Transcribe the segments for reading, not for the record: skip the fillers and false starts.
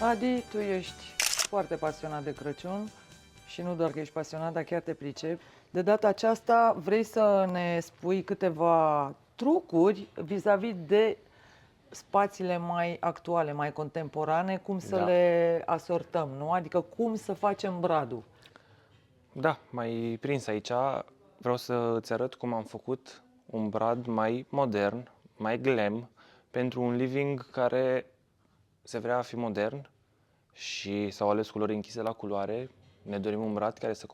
Adi, tu ești foarte pasionat de Crăciun și nu doar că ești pasionat, dar chiar te pricepi. De data aceasta vrei să ne spui câteva trucuri vis-a-vis de spațiile mai actuale, mai contemporane, cum să Da. le asortăm, nu? Adică cum să facem bradul. Da, mai prins aici. Vreau să îți arăt cum am făcut un brad mai modern, mai glam, pentru un living care se vrea a fi modern și s-au ales culori închise la culoare. Ne dorim un brad care să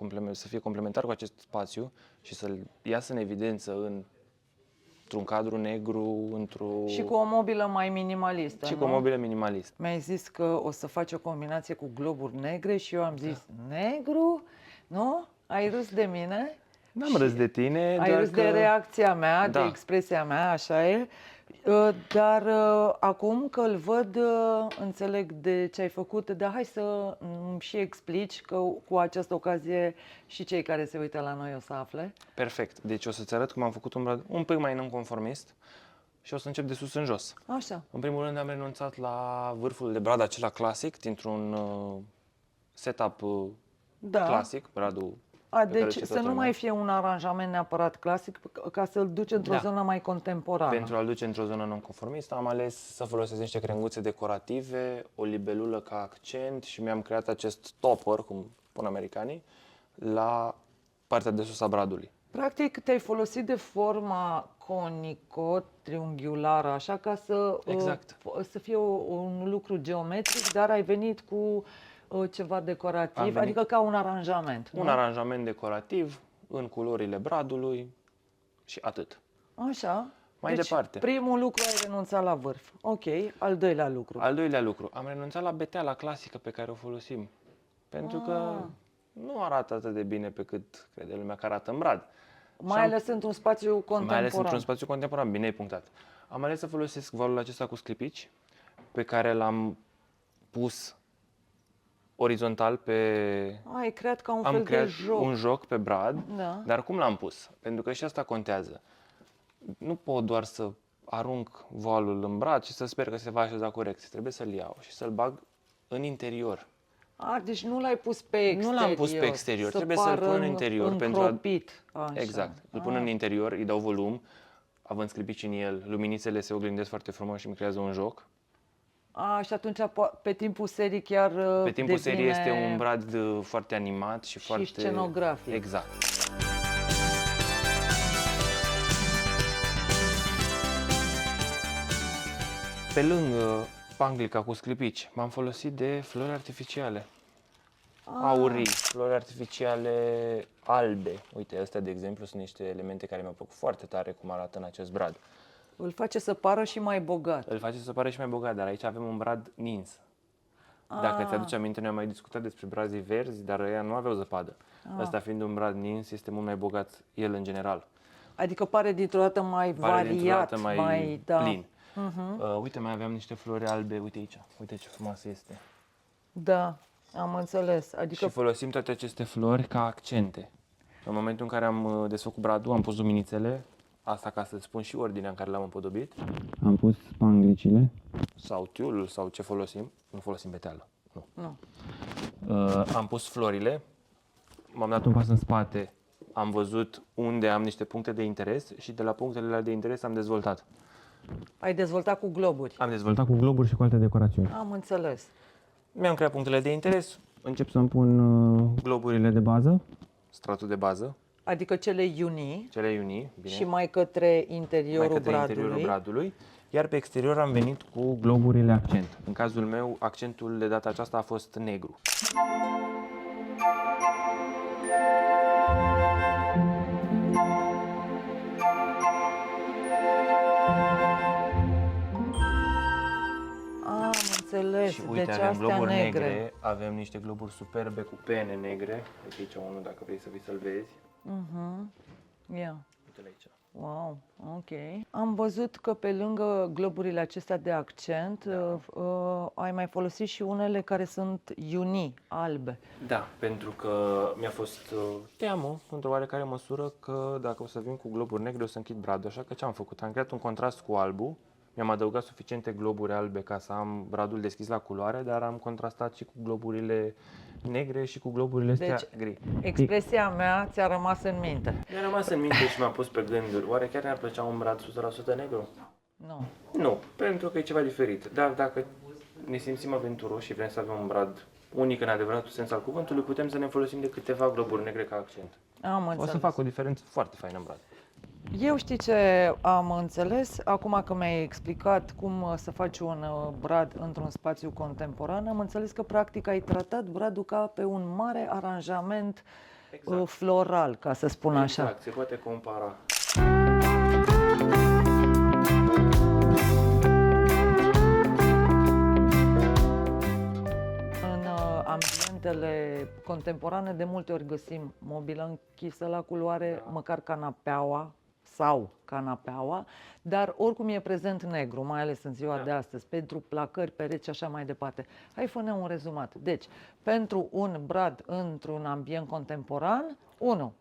fie complementar cu acest spațiu și să-l iasă în evidență într-un cadru negru, Și cu o mobilă mai minimalistă, și nu? cu o mobilă minimalist. Mi-ai zis că o să faci o combinație cu globuri negre și eu am zis, negru? Nu? Ai râs de mine? N-am râs de tine, Ai doar râs că... de reacția mea, de Da. expresia mea, așa e. Dar acum că îl văd, înțeleg de ce ai făcut, dar hai să îmi și explici că cu această ocazie și cei care se uită la noi o să afle. Perfect. Deci o să-ți arăt cum am făcut un brad un pic mai nonconformist și o să încep de sus în jos. Așa. În primul rând am renunțat la vârful de brad acela clasic, dintr-un setup Da. clasic, bradul pe care îl Deci știe să toată nu lumea. mai fie un aranjament neapărat clasic, ca să-l duci într-o Da. zonă mai contemporană. Pentru a-l duce într-o zonă nonconformistă am ales să folosesc niște crenguțe decorative, o libelulă ca accent și mi-am creat acest topper, cum spun americanii, la partea de sus a bradului. Practic, te-ai folosit de forma conico-triunghiulară, așa ca să, Exact. să fie un lucru geometric, dar ai venit cu ceva decorativ, Am venit- adică ca un aranjament. Un Nu? aranjament decorativ în culorile bradului și atât. Așa. Mai Deci, departe. primul lucru ai renunțat la vârf. Ok, al doilea lucru. Al doilea lucru, am renunțat la beteala clasică pe care o folosim. Pentru că nu arată atât de bine pe cât crede lumea că arată în brad. Mai ales într-un spațiu contemporan. Mai ales într-un spațiu contemporan, bine ai punctat. Am ales să folosesc valul acesta cu sclipici, pe care l-am pus orizontal pe... Ai creat ca un Am fel creat de joc. un joc pe brad, Da. dar cum l-am pus? Pentru că și asta contează. Nu pot doar să arunc voalul în brad și să sper că se va așeza corect. Trebuie să-l iau și să-l bag în interior. Deci nu l-ai pus pe exterior. Nu l-am pus pe exterior, trebuie să-l pun în interior pentru a... încropit. Așa. Exact. Îl pun în interior, îi dau volum, având sclipici în el, luminițele se oglindesc foarte frumos și mi creează un joc. Și atunci pe timpul serii chiar Pe timpul serii devine este un brad foarte animat și foarte... scenografic. Exact. Pe lângă panglica cu sclipici, m-am folosit de flori artificiale. Aurii, flori artificiale albe. Uite, astea de exemplu sunt niște elemente care mi-au plăcut foarte tare cum arată în acest brad. Îl face să pară și mai bogat. Îl face să pare și mai bogat, dar aici avem un brad nins. Dacă ți-aduci aminte, noi am mai discutat despre brazii verzi, dar ăia nu aveau zăpadă. Ăsta fiind un brad nins, este mult mai bogat el în general. Adică pare dintr-o dată mai Pare dintr-o variat, dată mai da. plin. Uite, mai aveam niște flori albe, uite aici, uite ce frumoasă este. Da, am înțeles. Adică Și folosim toate aceste flori ca accente. În momentul în care am desfăcut bradul, am pus luminițele, asta ca să spun și ordinea în care l-am împodobit. Am pus spanglicile sau tiulul sau ce folosim, nu folosim beteală, nu. Am pus florile, m-am dat un pas în spate, am văzut unde am niște puncte de interes și de la punctele de interes am dezvoltat. ai dezvoltat cu globuri. Am dezvoltat cu globuri și cu alte decorațiuni. Am înțeles. Mi-am creat punctele de interes, încep să-mi pun globurile de bază, stratul de bază, Adică cele unii cele unii, bine, și mai către interiorul mai către bradului. interiorul bradului, iar pe exterior am venit cu globurile accent. În cazul meu, accentul de data aceasta a fost negru. Am înțeles. Și uite, Deci avem astea globuri negre. negre, avem niște globuri superbe cu pene negre. Uite aici unul, dacă vrei să vii să-l vezi. Ia. Uite-l aici. Wow, ok. Am văzut că pe lângă globurile acestea de accent, ai mai folosit și unele care sunt unii, albe. Da, pentru că mi-a fost teamă, într-o oarecare măsură, că dacă o să vin cu globuri negre o să închid bradul. Așa că ce am făcut? Am creat un contrast cu albul, Mi-am adăugat suficiente globuri albe ca să am bradul deschis la culoare, dar am contrastat și cu globurile negre și cu globurile astea gri. Expresia mea ți-a rămas în minte. Mi-a rămas în minte și m-am pus pe gânduri. Oare chiar ne-ar plăcea un brad 100% negru? Nu. Nu, pentru că e ceva diferit. Dar dacă ne simțim aventuroși și vrem să avem un brad unic în adevăratul sens al cuvântului, putem să ne folosim de câteva globuri negre ca accent. Am O înțeles. să fac o diferență foarte faină în brad. Eu știi ce am înțeles? Acum că mi-ai explicat cum să faci un brad într-un spațiu contemporan, am înțeles că practic ai tratat bradul ca pe un mare aranjament floral, ca să spun așa. Exact, se poate compara. În ambientele contemporane de multe ori găsim mobilă închisă la culoare, măcar canapeaua sau canapeaua, dar oricum e prezent negru, mai ales în ziua de astăzi, pentru placări, pereți și așa mai departe. Hai, fă-ne un rezumat. Deci, pentru un brad într-un ambient contemporan, 1.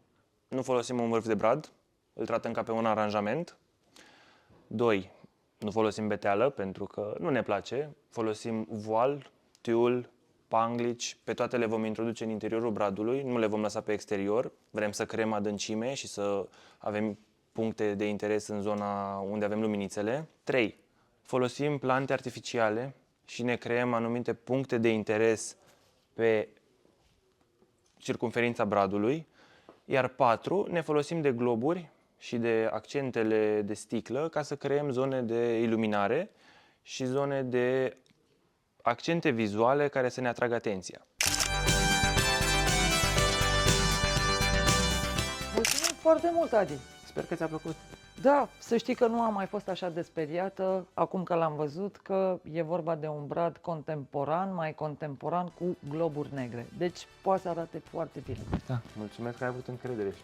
Nu folosim un vârf de brad, îl tratăm ca pe un aranjament. 2. Nu folosim beteală pentru că nu ne place. Folosim voal, tiul, panglici, pe toate le vom introduce în interiorul bradului, nu le vom lăsa pe exterior. Vrem să creăm adâncime și să avem puncte de interes în zona unde avem luminițele. 3. Folosim plante artificiale și ne creăm anumite puncte de interes pe circumferința bradului. Iar 4. Ne folosim de globuri și de accentele de sticlă ca să creăm zone de iluminare și zone de accente vizuale care să ne atragă atenția. Mulțumim foarte mult, Adi! Sper că ți-a plăcut. Da, să știi că nu am mai fost așa de speriată acum că l-am văzut, că e vorba de un brad contemporan, mai contemporan, cu globuri negre. Deci poate să arate foarte bine. Da, mulțumesc că ai avut încredere și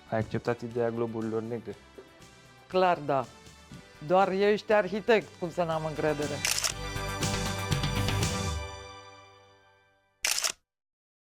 ai acceptat ideea globurilor negre. Clar, da. Doar ești arhitect, cum să n-am încredere.